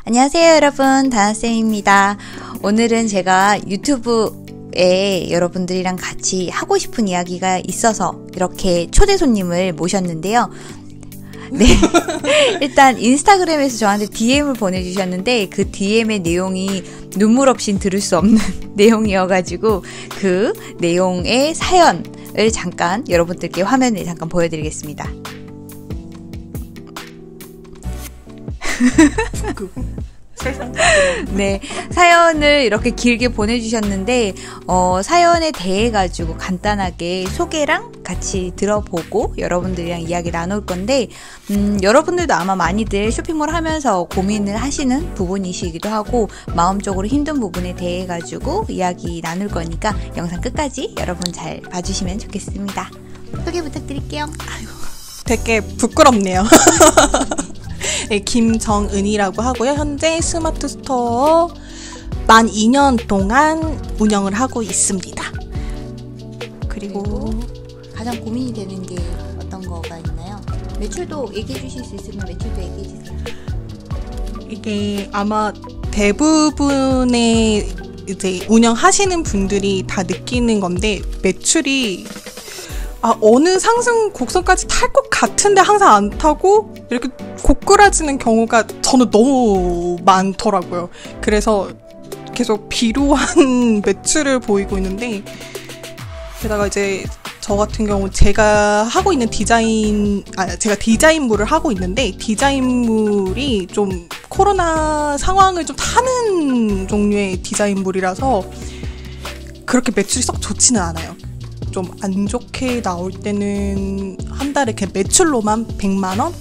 안녕하세요 여러분, 다나쌤입니다. 오늘은 제가 유튜브에 여러분들이랑 같이 하고 싶은 이야기가 있어서 이렇게 초대 손님을 모셨는데요. 네, 일단 인스타그램에서 저한테 DM을 보내주셨는데 그 DM의 내용이 눈물 없인 들을 수 없는 내용이어가지고 그 내용의 사연을 잠깐 여러분들께 화면을 잠깐 보여드리겠습니다. 네, 사연을 이렇게 길게 보내주셨는데 사연에 대해 가지고 간단하게 소개랑 같이 들어보고 여러분들이랑 이야기 나눌 건데 여러분들도 아마 많이들 쇼핑몰 하면서 고민을 하시는 부분이시기도 하고 마음적으로 힘든 부분에 대해 가지고 이야기 나눌 거니까 영상 끝까지 여러분 잘 봐주시면 좋겠습니다. 소개 부탁드릴게요. 아유, 되게 부끄럽네요. 네, 김정은이라고 하고요. 현재 스마트 스토어 만 2년 동안 운영을 하고 있습니다. 그리고 가장 고민이 되는 게 어떤 거가 있나요? 매출도 얘기해 주실 수 있으면 매출도 얘기해 주세요. 이게 아마 대부분의 이제 운영하시는 분들이 다 느끼는 건데 매출이 어느 상승 곡선까지 탈 것 같은데 항상 안 타고 이렇게 고꾸라지는 경우가 저는 너무 많더라고요. 그래서 계속 비루한 매출을 보이고 있는데 게다가 이제 저 같은 경우 제가 하고 있는 제가 디자인물을 하고 있는데 디자인물이 좀 코로나 상황을 좀 타는 종류의 디자인물이라서 그렇게 매출이 썩 좋지는 않아요. 좀 안 좋게 나올 때는 한 달에 그냥 매출로만 100만 원?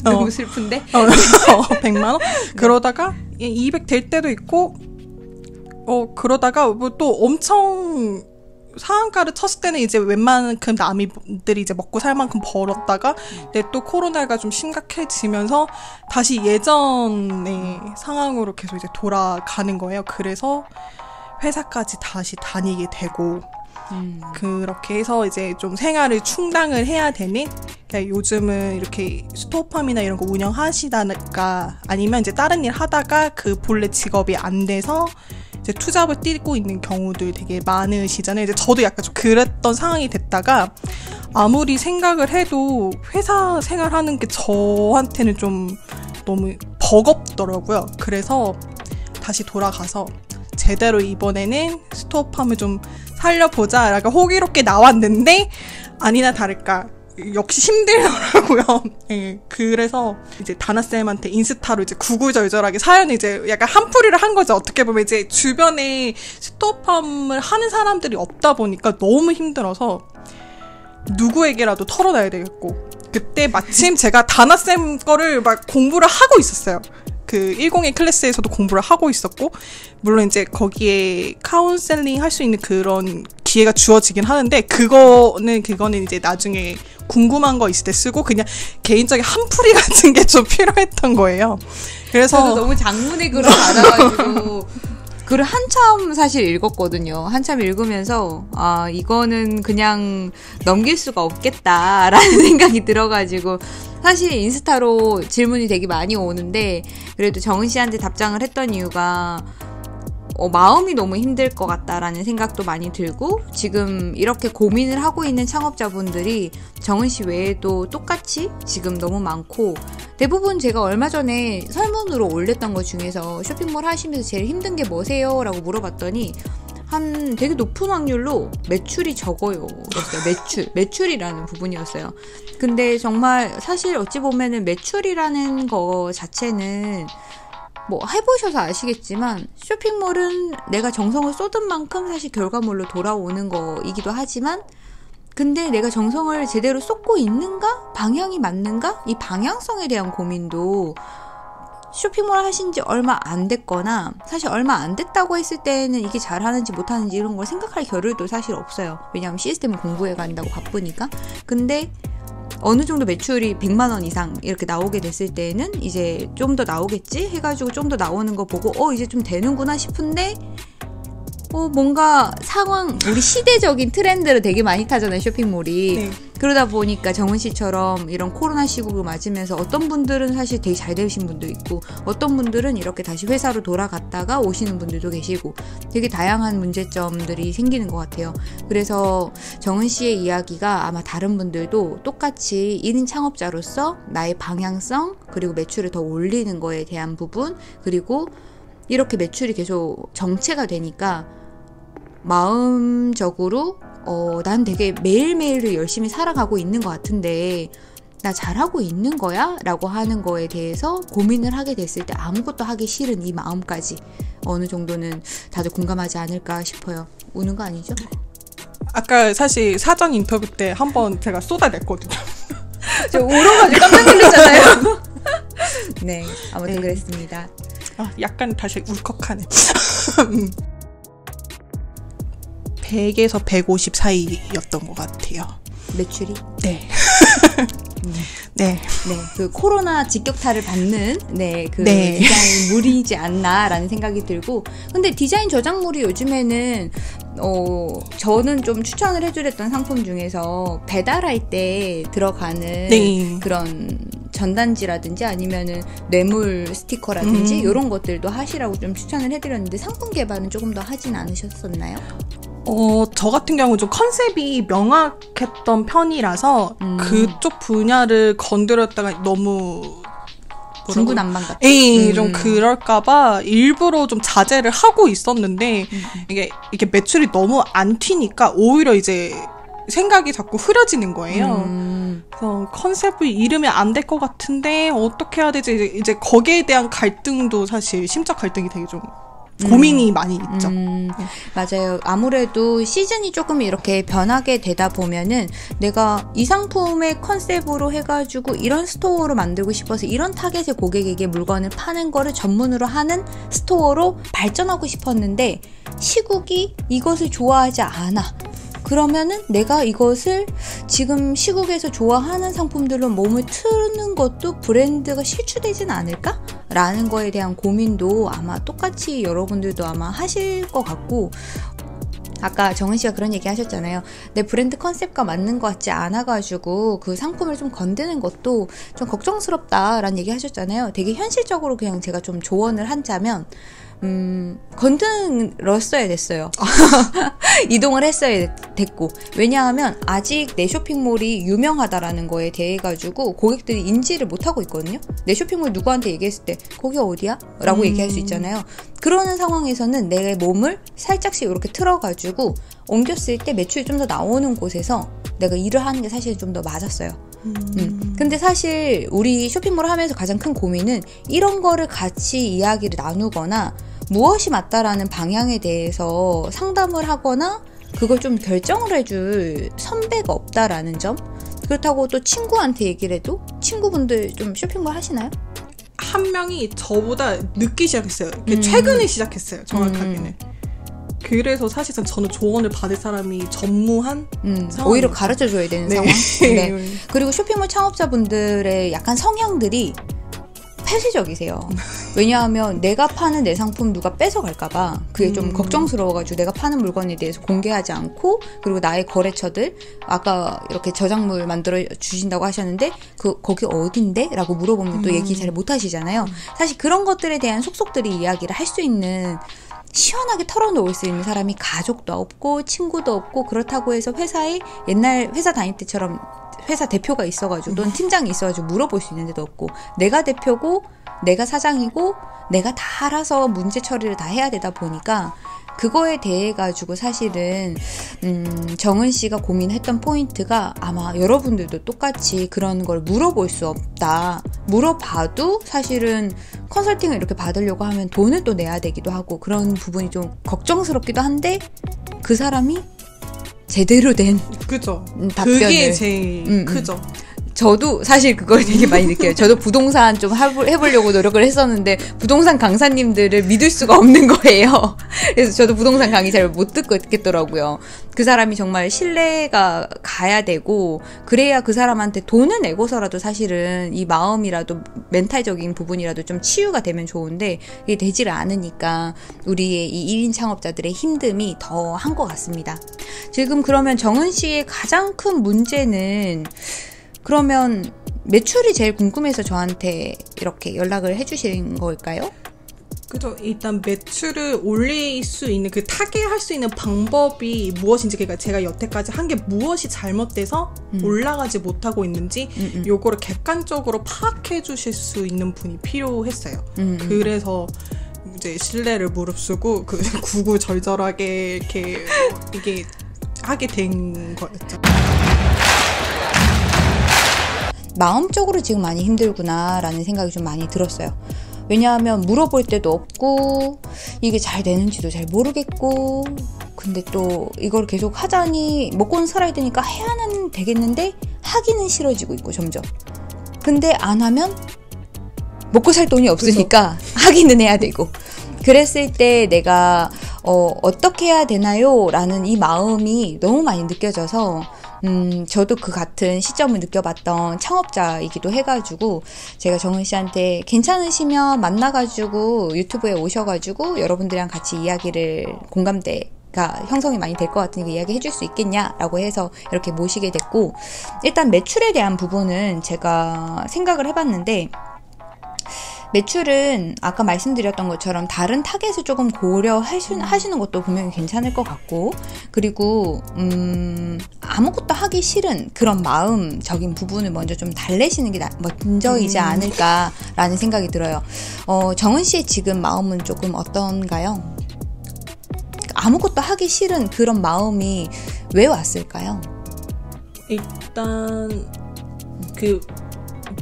너무 슬픈데? 100만 원? 그러다가 200 될 때도 있고 그러다가 뭐 또 엄청 상한가를 쳤을 때는 이제 웬만큼 남이들이 이제 먹고 살 만큼 벌었다가 또 코로나가 좀 심각해지면서 다시 예전의 상황으로 계속 이제 돌아가는 거예요. 그래서 회사까지 다시 다니게 되고 그렇게 해서 이제 좀 생활을 충당을 해야 되는, 그러니까 요즘은 이렇게 스토어팜이나 이런 거 운영하시다가 아니면 이제 다른 일 하다가 그 본래 직업이 안 돼서 이제 투잡을 뛰고 있는 경우들 되게 많으시잖아요. 이제 저도 약간 좀 그랬던 상황이 됐다가 아무리 생각을 해도 회사 생활하는 게 저한테는 좀 너무 버겁더라고요. 그래서 다시 돌아가서 제대로 이번에는 스토어팜을 좀 살려보자 라고 호기롭게 나왔는데 아니나 다를까 역시 힘들더라고요. 네, 그래서 이제 다나쌤한테 인스타로 이제 구구절절하게 사연을 이제 약간 한풀이를 한 거죠. 어떻게 보면 이제 주변에 스토어팜을 하는 사람들이 없다 보니까 너무 힘들어서 누구에게라도 털어놔야 되겠고, 그때 마침 제가 다나쌤 거를 막 공부를 하고 있었어요. 그 101 클래스에서도 공부를 하고 있었고, 물론 이제 거기에 카운셀링 할 수 있는 그런 기회가 주어지긴 하는데 그거는 이제 나중에 궁금한 거 있을 때 쓰고 그냥 개인적인 한풀이 같은 게 좀 필요했던 거예요. 그래서 저도 너무 장문의 글을 받아가지고 글을 한참 사실 읽었거든요. 한참 읽으면서 이거는 그냥 넘길 수가 없겠다라는 생각이 들어가지고 사실 인스타로 질문이 되게 많이 오는데 그래도 정은 씨한테 답장을 했던 이유가 마음이 너무 힘들 것 같다라는 생각도 많이 들고, 지금 이렇게 고민을 하고 있는 창업자분들이 정은 씨 외에도 똑같이 지금 너무 많고, 대부분 제가 얼마 전에 설문으로 올렸던 것 중에서 쇼핑몰 하시면서 제일 힘든 게 뭐세요? 라고 물어봤더니 한 되게 높은 확률로 매출이 적어요 였어요. 매출이라는 부분이었어요. 근데 정말 사실 어찌 보면은 매출이라는 거 자체는 뭐 해보셔서 아시겠지만 쇼핑몰은 내가 정성을 쏟은 만큼 사실 결과물로 돌아오는 거이기도 하지만, 근데 내가 정성을 제대로 쏟고 있는가? 방향이 맞는가? 이 방향성에 대한 고민도 쇼핑몰 하신 지 얼마 안 됐거나 사실 얼마 안 됐다고 했을 때는 이게 잘하는지 못하는지 이런 걸 생각할 겨를도 사실 없어요. 왜냐하면 시스템을 공부해 간다고 바쁘니까. 근데 어느 정도 매출이 100만 원 이상 이렇게 나오게 됐을 때는 이제 좀 더 나오겠지 해가지고 좀 더 나오는 거 보고 이제 좀 되는구나 싶은데 뭔가 상황, 우리 시대적인 트렌드를 되게 많이 타잖아요, 쇼핑몰이. 네. 그러다 보니까 정은 씨처럼 이런 코로나 시국을 맞으면서 어떤 분들은 사실 되게 잘 되신 분도 있고 어떤 분들은 이렇게 다시 회사로 돌아갔다가 오시는 분들도 계시고 되게 다양한 문제점들이 생기는 것 같아요. 그래서 정은 씨의 이야기가 아마 다른 분들도 똑같이 1인 창업자로서 나의 방향성 그리고 매출을 더 올리는 거에 대한 부분 그리고 이렇게 매출이 계속 정체가 되니까 마음적으로 난 되게 매일매일을 열심히 살아가고 있는 것 같은데 나 잘하고 있는 거야? 라고 하는 거에 대해서 고민을 하게 됐을 때 아무것도 하기 싫은 이 마음까지 어느 정도는 다들 공감하지 않을까 싶어요. 우는 거 아니죠? 아까 사실 사전 인터뷰 때 한번 제가 쏟아냈거든요. 저 울어가지고 깜짝 놀랐잖아요. 네, 아무튼 그랬습니다. 약간 다시 울컥하네. 100에서 150 사이였던 것 같아요. 매출이? 네. 네. 그 코로나 직격탄을 받는 디자인 물이지 않나라는 생각이 들고 근데 디자인 저작물이 요즘에는 저는 좀 추천을 해드렸던 상품 중에서 배달할 때 들어가는 그런 전단지라든지 아니면은 뇌물 스티커라든지 이런 것들도 하시라고 좀 추천을 해드렸는데 상품 개발은 조금 더 하진 않으셨었나요? 저 같은 경우는 좀 컨셉이 명확했던 편이라서 그쪽 분야를 건드렸다가 너무 중구난방 같아. 좀 그럴까봐 일부러 좀 자제를 하고 있었는데 이게 매출이 너무 안 튀니까 오히려 이제 생각이 자꾸 흐려지는 거예요. 그래서 컨셉을 잃으면 안 될 것 같은데 어떻게 해야 되지? 이제 거기에 대한 갈등도 사실 심적 갈등이 되게 좀 고민이 많이 있죠. 맞아요. 아무래도 시즌이 조금 이렇게 변하게 되다 보면은 내가 이 상품의 컨셉으로 해가지고 이런 스토어로 만들고 싶어서 이런 타겟의 고객에게 물건을 파는 거를 전문으로 하는 스토어로 발전하고 싶었는데 시국이 이것을 좋아하지 않아. 그러면은 내가 이것을 지금 시국에서 좋아하는 상품들로 몸을 트는 것도 브랜드가 실추되진 않을까? 라는 거에 대한 고민도 아마 똑같이 여러분들도 아마 하실 것 같고 아까 정은 씨가 그런 얘기 하셨잖아요. 내 브랜드 컨셉과 맞는 것 같지 않아가지고 그 상품을 좀 건드는 것도 좀 걱정스럽다라는 얘기 하셨잖아요. 되게 현실적으로 그냥 제가 좀 조언을 한자면 건드렸어야 됐어요. 이동을 했어야 됐고 왜냐하면 아직 내 쇼핑몰이 유명하다라는 거에 대해 가지고 고객들이 인지를 못하고 있거든요. 내 쇼핑몰 누구한테 얘기했을 때 거기 어디야? 라고 얘기할 수 있잖아요. 그러는 상황에서는 내 몸을 살짝씩 이렇게 틀어가지고 옮겼을 때 매출이 좀 더 나오는 곳에서 내가 일을 하는 게 사실 좀 더 맞았어요. 근데 사실 우리 쇼핑몰을 하면서 가장 큰 고민은 이런 거를 같이 이야기를 나누거나 무엇이 맞다라는 방향에 대해서 상담을 하거나 그걸 좀 결정을 해줄 선배가 없다라는 점. 그렇다고 또 친구한테 얘기를 해도 친구분들 좀 쇼핑몰 하시나요? 한 명이 저보다 늦게 시작했어요. 최근에 시작했어요. 정확하게는. 그래서 사실상 저는 조언을 받을 사람이 전무한 오히려 가르쳐줘야 되는 상황. 네. 그리고 쇼핑몰 창업자분들의 약간 성향들이 폐쇄적이세요. 왜냐하면 내가 파는 내 상품 누가 뺏어갈까봐 그게 좀 걱정스러워가지고 내가 파는 물건에 대해서 공개하지 않고 그리고 나의 거래처들 아까 이렇게 저작물 만들어 주신다고 하셨는데 거기 어딘데? 라고 물어보면 또 얘기 잘 못하시잖아요. 사실 그런 것들에 대한 속속들이 이야기를 할 수 있는 시원하게 털어놓을 수 있는 사람이 가족도 없고 친구도 없고 그렇다고 해서 회사에 옛날 회사 다닐 때처럼 회사 대표가 있어가지고 또는 팀장이 있어가지고 물어볼 수 있는 데도 없고 내가 대표고 내가 사장이고 내가 다 알아서 문제 처리를 다 해야 되다 보니까 그거에 대해 가지고 사실은 정은 씨가 고민했던 포인트가 아마 여러분들도 똑같이 그런 걸 물어볼 수 없다. 물어봐도 사실은 컨설팅을 이렇게 받으려고 하면 돈을 또 내야 되기도 하고 그런 부분이 좀 걱정스럽기도 한데 그 사람이 제대로 된 그죠. 답변을 그게 제일 크죠. 저도 사실 그걸 되게 많이 느껴요. 저도 부동산 좀 해보려고 노력을 했었는데 부동산 강사님들을 믿을 수가 없는 거예요. 그래서 저도 부동산 강의 잘 못 듣고 있겠더라고요. 그 사람이 정말 신뢰가 가야 되고 그래야 그 사람한테 돈을 내고서라도 사실은 이 마음이라도 멘탈적인 부분이라도 좀 치유가 되면 좋은데 이게 되지를 않으니까 우리의 이 1인 창업자들의 힘듦이 더 한 것 같습니다. 지금 그러면 정은 씨의 가장 큰 문제는 그러면 매출이 제일 궁금해서 저한테 이렇게 연락을 해주신 걸까요? 그죠. 일단 매출을 올릴 수 있는 그 타겟할 수 있는 방법이 무엇인지, 그러니까 제가 여태까지 한 게 무엇이 잘못돼서 올라가지 못하고 있는지 요거를 객관적으로 파악해 주실 수 있는 분이 필요했어요. 그래서 이제 신뢰를 무릅쓰고 그 구구절절하게 이렇게 이게 하게 된 거였죠. 마음적으로 지금 많이 힘들구나라는 생각이 좀 많이 들었어요. 왜냐하면 물어볼 데도 없고 이게 잘 되는지도 잘 모르겠고 근데 또 이걸 계속 하자니 먹고는 살아야 되니까 해야는 되겠는데 하기는 싫어지고 있고 점점. 근데 안 하면 먹고 살 돈이 없으니까 그쵸? 하기는 해야 되고 그랬을 때 내가 어떻게 해야 되나요? 라는 이 마음이 너무 많이 느껴져서 저도 그 같은 시점을 느껴봤던 창업자이기도 해가지고 제가 정은 씨한테 괜찮으시면 만나가지고 유튜브에 오셔가지고 여러분들이랑 같이 이야기를 공감대가 형성이 많이 될 것 같으니까 이야기 해줄 수 있겠냐라고 해서 이렇게 모시게 됐고 일단 매출에 대한 부분은 제가 생각을 해봤는데 매출은 아까 말씀드렸던 것처럼 다른 타겟을 조금 고려하시는 것도 분명히 괜찮을 것 같고 그리고 아무것도 하기 싫은 그런 마음적인 부분을 먼저 좀 달래시는 게 먼저이지 않을까라는 생각이 들어요. 정은 씨의 지금 마음은 조금 어떤가요? 아무것도 하기 싫은 그런 마음이 왜 왔을까요? 일단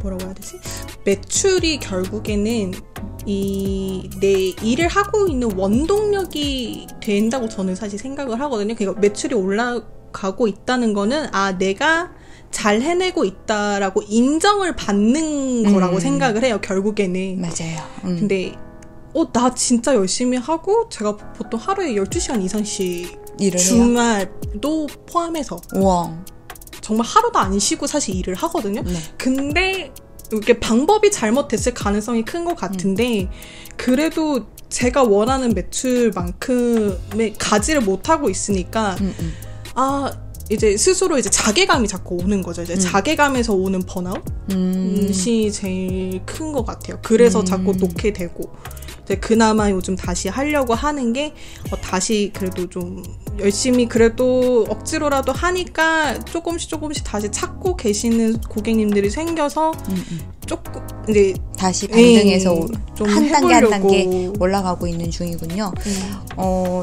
뭐라고 해야 되지? 매출이 결국에는 내 일을 하고 있는 원동력이 된다고 저는 사실 생각을 하거든요. 그러니까 매출이 올라가고 있다는 거는 내가 잘 해내고 있다라고 인정을 받는 거라고 생각을 해요. 결국에는. 맞아요. 근데 나 진짜 열심히 하고 제가 보통 하루에 12시간 이상씩 일을 주말도 포함해서 우와. 정말 하루도 안 쉬고 사실 일을 하거든요. 네. 근데 이렇게 방법이 잘못됐을 가능성이 큰 것 같은데 그래도 제가 원하는 매출만큼의 가지를 못하고 있으니까 이제 스스로 이제 자괴감이 자꾸 오는 거죠. 이제 자괴감에서 오는 번아웃이 제일 큰 것 같아요. 그래서 자꾸 놓게 되고 이제 그나마 요즘 다시 하려고 하는 게 다시 그래도 좀 열심히 그래도 억지로라도 하니까 조금씩 다시 찾고 계시는 고객님들이 생겨서 조금 이제 다시 반등해서 좀 한 단계 해보려고. 한 단계 올라가고 있는 중이군요.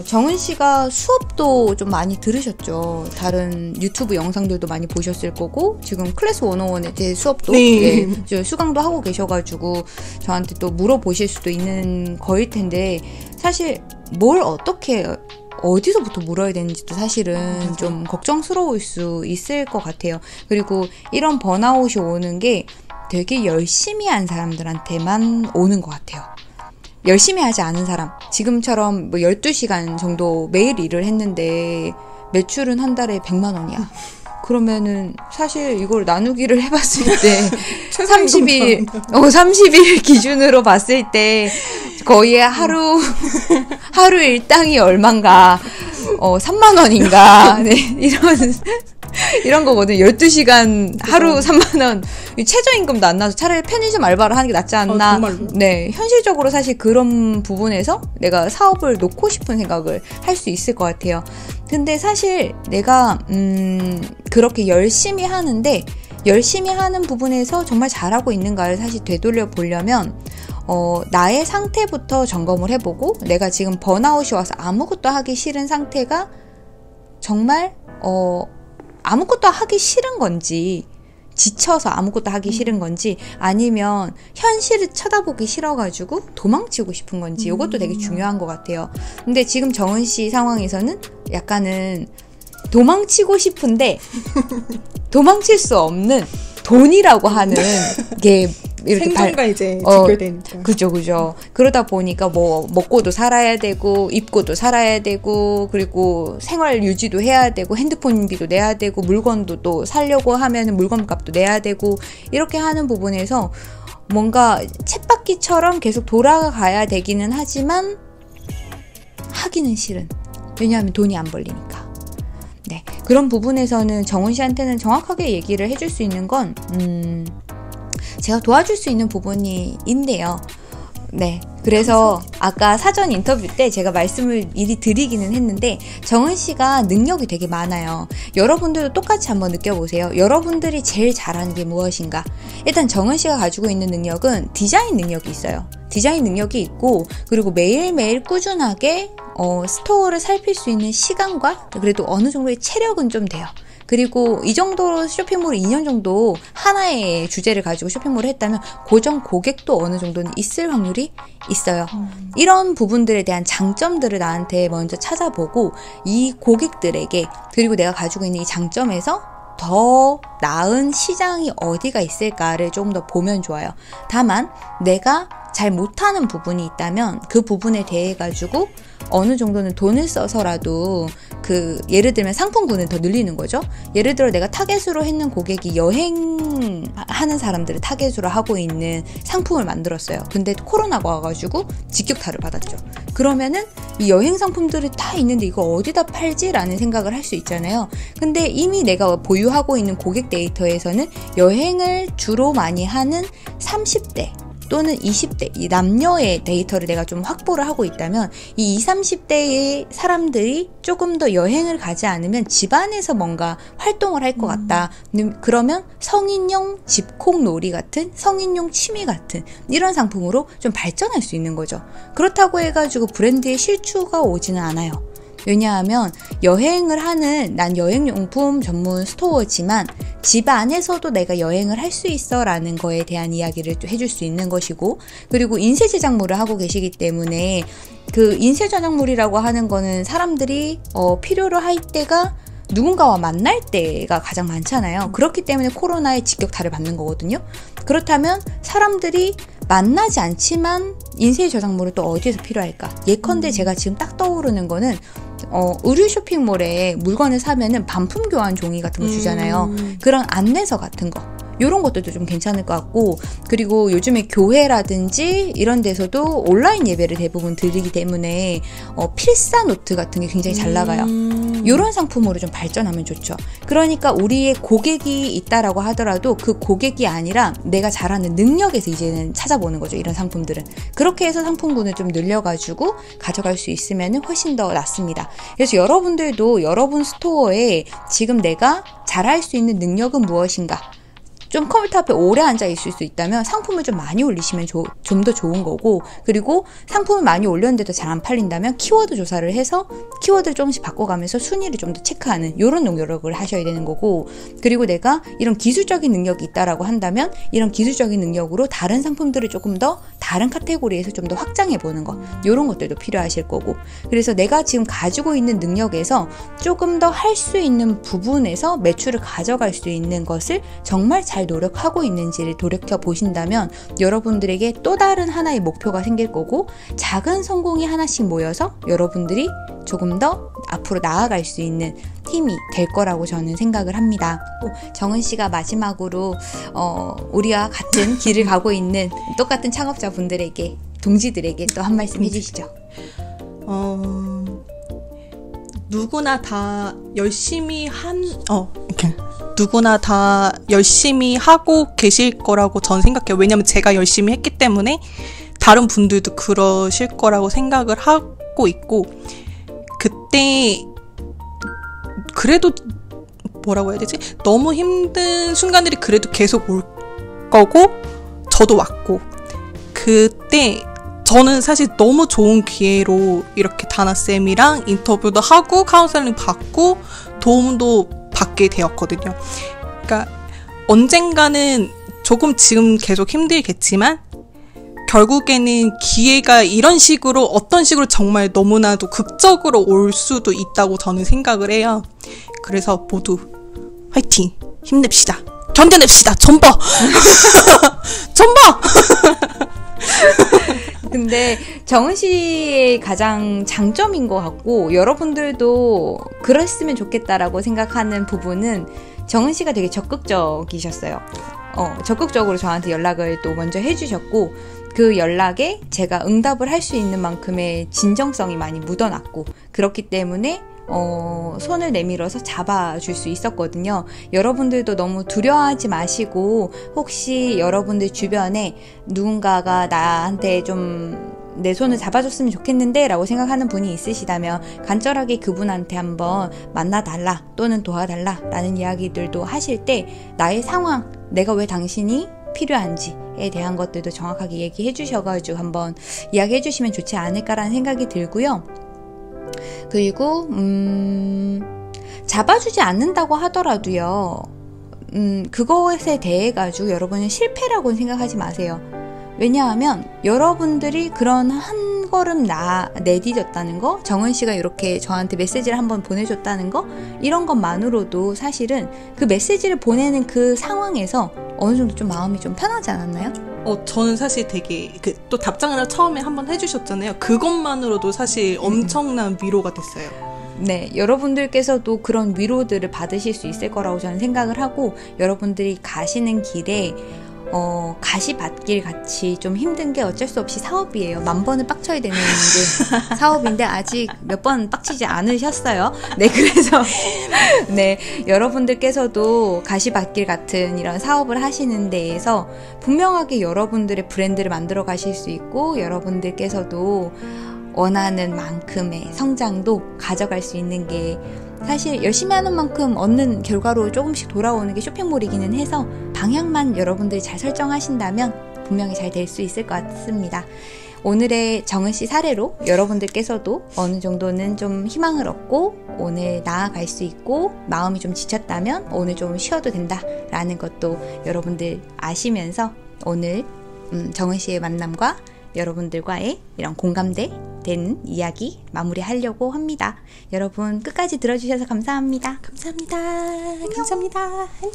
정은 씨가 수업도 좀 많이 들으셨죠. 다른 유튜브 영상들도 많이 보셨을 거고 지금 클래스 101에 제 수업도 수강도 하고 계셔가지고 저한테 또 물어보실 수도 있는 거일 텐데 사실 뭘 어떻게 어디서부터 물어야 되는지도 사실은 좀 걱정스러울 수 있을 것 같아요. 그리고 이런 번아웃이 오는 게 되게 열심히 한 사람들한테만 오는 것 같아요. 열심히 하지 않은 사람, 지금처럼 12시간 정도 매일 일을 했는데 매출은 한 달에 100만 원이야. 그러면은 사실 이걸 나누기를 해봤을 때 30일 기준으로 봤을 때 거의 하루 일당이 얼만가 3만 원인가 네, 이런 거거든요. 12시간 하루 3만 원. 최저임금도 안 나서 차라리 편의점 알바를 하는 게 낫지 않나. 네, 현실적으로 사실 그런 부분에서 내가 사업을 놓고 싶은 생각을 할 수 있을 것 같아요. 근데 사실 내가 그렇게 열심히 하는데 열심히 하는 부분에서 정말 잘하고 있는가를 사실 되돌려 보려면 나의 상태부터 점검을 해보고 내가 지금 번아웃이 와서 아무것도 하기 싫은 상태가 정말 아무것도 하기 싫은 건지 지쳐서 아무것도 하기 싫은 건지 아니면 현실을 쳐다보기 싫어가지고 도망치고 싶은 건지 이것도 되게 중요한 것 같아요. 근데 지금 정은 씨 상황에서는 약간은 도망치고 싶은데 도망칠 수 없는 돈이라고 하는 게 이렇게 생존과 이제 직결되니까. 그죠. 그러다 보니까 뭐 먹고도 살아야 되고 입고도 살아야 되고 그리고 생활 유지도 해야 되고 핸드폰비도 내야 되고 물건도 또 사려고 하면 물건값도 내야 되고 이렇게 하는 부분에서 뭔가 쳇바퀴처럼 계속 돌아가야 되기는 하지만 하기는 싫은. 왜냐하면 돈이 안 벌리니까. 네, 그런 부분에서는 정은 씨한테는 정확하게 얘기를 해줄 수 있는 건 제가 도와줄 수 있는 부분이 있네요. 네, 그래서 아까 사전 인터뷰 때 제가 말씀을 미리 드리기는 했는데 정은 씨가 능력이 되게 많아요. 여러분들도 똑같이 한번 느껴보세요. 여러분들이 제일 잘하는 게 무엇인가? 일단 정은 씨가 가지고 있는 능력은 디자인 능력이 있어요. 디자인 능력이 있고 그리고 매일매일 꾸준하게 스토어를 살필 수 있는 시간과 그래도 어느 정도의 체력은 좀 돼요. 그리고 이 정도로 쇼핑몰을 2년 정도 하나의 주제를 가지고 쇼핑몰을 했다면 고정 고객도 어느 정도는 있을 확률이 있어요. 이런 부분들에 대한 장점들을 나한테 먼저 찾아보고 이 고객들에게 그리고 내가 가지고 있는 이 장점에서 더 나은 시장이 어디가 있을까를 조금 더 보면 좋아요. 다만 내가 잘 못하는 부분이 있다면 그 부분에 대해 가지고 어느 정도는 돈을 써서라도 예를 들면 상품군을 더 늘리는 거죠. 예를 들어 내가 타겟으로 했는 고객이 여행하는 사람들을 타겟으로 하고 있는 상품을 만들었어요. 근데 코로나가 와가지고 직격탄을 받았죠. 그러면은 이 여행 상품들이 다 있는데 이거 어디다 팔지라는 생각을 할 수 있잖아요. 근데 이미 내가 보유하고 있는 고객 데이터에서는 여행을 주로 많이 하는 30대 또는 20대 이 남녀의 데이터를 내가 좀 확보를 하고 있다면 이 20, 30대의 사람들이 조금 더 여행을 가지 않으면 집안에서 뭔가 활동을 할 것 같다. 그러면 성인용 집콕놀이 같은 성인용 취미 같은 이런 상품으로 좀 발전할 수 있는 거죠. 그렇다고 해가지고 브랜드의 실추가 오지는 않아요. 왜냐하면 여행을 하는 난 여행용품 전문 스토어지만 집 안에서도 내가 여행을 할 수 있어 라는 거에 대한 이야기를 또 해줄 수 있는 것이고 그리고 인쇄 제작물을 하고 계시기 때문에 그 인쇄 제작물이라고 하는 거는 사람들이 필요로 할 때가 누군가와 만날 때가 가장 많잖아요. 그렇기 때문에 코로나에 직격탄을 받는 거거든요. 그렇다면 사람들이 만나지 않지만 인쇄 저작물은 또 어디에서 필요할까? 예컨대 제가 지금 딱 떠오르는 거는 의류 쇼핑몰에 물건을 사면은 반품 교환 종이 같은 거 주잖아요. 그런 안내서 같은 거. 이런 것들도 좀 괜찮을 것 같고 그리고 요즘에 교회라든지 이런 데서도 온라인 예배를 대부분 드리기 때문에 필사 노트 같은 게 굉장히 잘 나가요. 이런 상품으로 좀 발전하면 좋죠. 그러니까 우리의 고객이 있다라고 하더라도 그 고객이 아니라 내가 잘하는 능력에서 이제는 찾아보는 거죠. 이런 상품들은. 그렇게 해서 상품군을 좀 늘려가지고 가져갈 수 있으면 훨씬 더 낫습니다. 그래서 여러분들도 여러분 스토어에 지금 내가 잘할 수 있는 능력은 무엇인가 좀 컴퓨터 앞에 오래 앉아 있을 수 있다면 상품을 좀 많이 올리시면 좀 더 좋은 거고 그리고 상품을 많이 올렸는데도 잘 안 팔린다면 키워드 조사를 해서 키워드를 조금씩 바꿔가면서 순위를 좀 더 체크하는 이런 노력을 하셔야 되는 거고 그리고 내가 이런 기술적인 능력이 있다라고 한다면 이런 기술적인 능력으로 다른 상품들을 조금 더 다른 카테고리에서 좀 더 확장해 보는 거 이런 것들도 필요하실 거고 그래서 내가 지금 가지고 있는 능력에서 조금 더 할 수 있는 부분에서 매출을 가져갈 수 있는 것을 정말 잘 노력하고 있는지를 돌이켜 보신다면 여러분들에게 또 다른 하나의 목표가 생길 거고 작은 성공이 하나씩 모여서 여러분들이 조금 더 앞으로 나아갈 수 있는 힘이 될 거라고 저는 생각을 합니다. 정은 씨가 마지막으로 우리와 같은 길을 가고 있는 똑같은 창업자분들에게 동지들에게 또 한 말씀 해주시죠. 누구나 다 열심히 누구나 다 열심히 하고 계실 거라고 전 생각해요. 왜냐면 제가 열심히 했기 때문에 다른 분들도 그러실 거라고 생각을 하고 있고 그때 그래도 뭐라고 해야 되지? 너무 힘든 순간들이 그래도 계속 올 거고 저도 왔고 그때 저는 사실 너무 좋은 기회로 이렇게 다나쌤이랑 인터뷰도 하고 카운셀링 받고 도움도 받게 되었거든요. 그러니까 언젠가는 조금 지금 계속 힘들겠지만 결국에는 기회가 이런 식으로 어떤 식으로 정말 너무나도 극적으로 올 수도 있다고 저는 생각을 해요. 그래서 모두 화이팅! 힘냅시다. 견뎌냅시다. 전버. 전버. 근데 정은 씨의 가장 장점인 것 같고 여러분들도 그랬으면 좋겠다라고 생각하는 부분은 정은 씨가 되게 적극적이셨어요. 적극적으로 저한테 연락을 또 먼저 해주셨고 그 연락에 제가 응답을 할 수 있는 만큼의 진정성이 많이 묻어났고 그렇기 때문에 손을 내밀어서 잡아줄 수 있었거든요. 여러분들도 너무 두려워하지 마시고 혹시 여러분들 주변에 누군가가 나한테 좀 내 손을 잡아줬으면 좋겠는데 라고 생각하는 분이 있으시다면 간절하게 그분한테 한번 만나달라 또는 도와달라 라는 이야기들도 하실 때 나의 상황, 내가 왜 당신이 필요한지에 대한 것들도 정확하게 얘기해 주셔가지고 한번 이야기해 주시면 좋지 않을까라는 생각이 들고요. 그리고 잡아주지 않는다고 하더라도요. 그것에 대해 가지고 여러분은 실패라고는 생각하지 마세요. 왜냐하면 여러분들이 그런 한 걸음 내디뎠다는 거, 정은 씨가 이렇게 저한테 메시지를 한번 보내줬다는 거, 이런 것만으로도 사실은 그 메시지를 보내는 그 상황에서 어느 정도 좀 마음이 좀 편하지 않았나요? 저는 사실 되게 또 답장을 처음에 한번 해주셨잖아요. 그것만으로도 사실 엄청난 위로가 됐어요. 네, 여러분들께서도 그런 위로들을 받으실 수 있을 거라고 저는 생각을 하고 여러분들이 가시는 길에 가시밭길 같이 좀 힘든 게 어쩔 수 없이 사업이에요. 10,000번을 빡쳐야 되는 게 사업인데 아직 몇 번 빡치지 않으셨어요. 네, 그래서 네, 여러분들께서도 가시밭길 같은 이런 사업을 하시는 데에서 분명하게 여러분들의 브랜드를 만들어 가실 수 있고 여러분들께서도 원하는 만큼의 성장도 가져갈 수 있는 게 사실 열심히 하는 만큼 얻는 결과로 조금씩 돌아오는 게 쇼핑몰이기는 해서 방향만 여러분들이 잘 설정하신다면 분명히 잘 될 수 있을 것 같습니다. 오늘의 정은 씨 사례로 여러분들께서도 어느 정도는 좀 희망을 얻고 오늘 나아갈 수 있고 마음이 좀 지쳤다면 오늘 좀 쉬어도 된다라는 것도 여러분들 아시면서 오늘 정은 씨의 만남과 여러분들과의 이런 공감대 되는 이야기 마무리하려고 합니다. 여러분 끝까지 들어주셔서 감사합니다. 감사합니다. 안녕. 감사합니다. 안녕.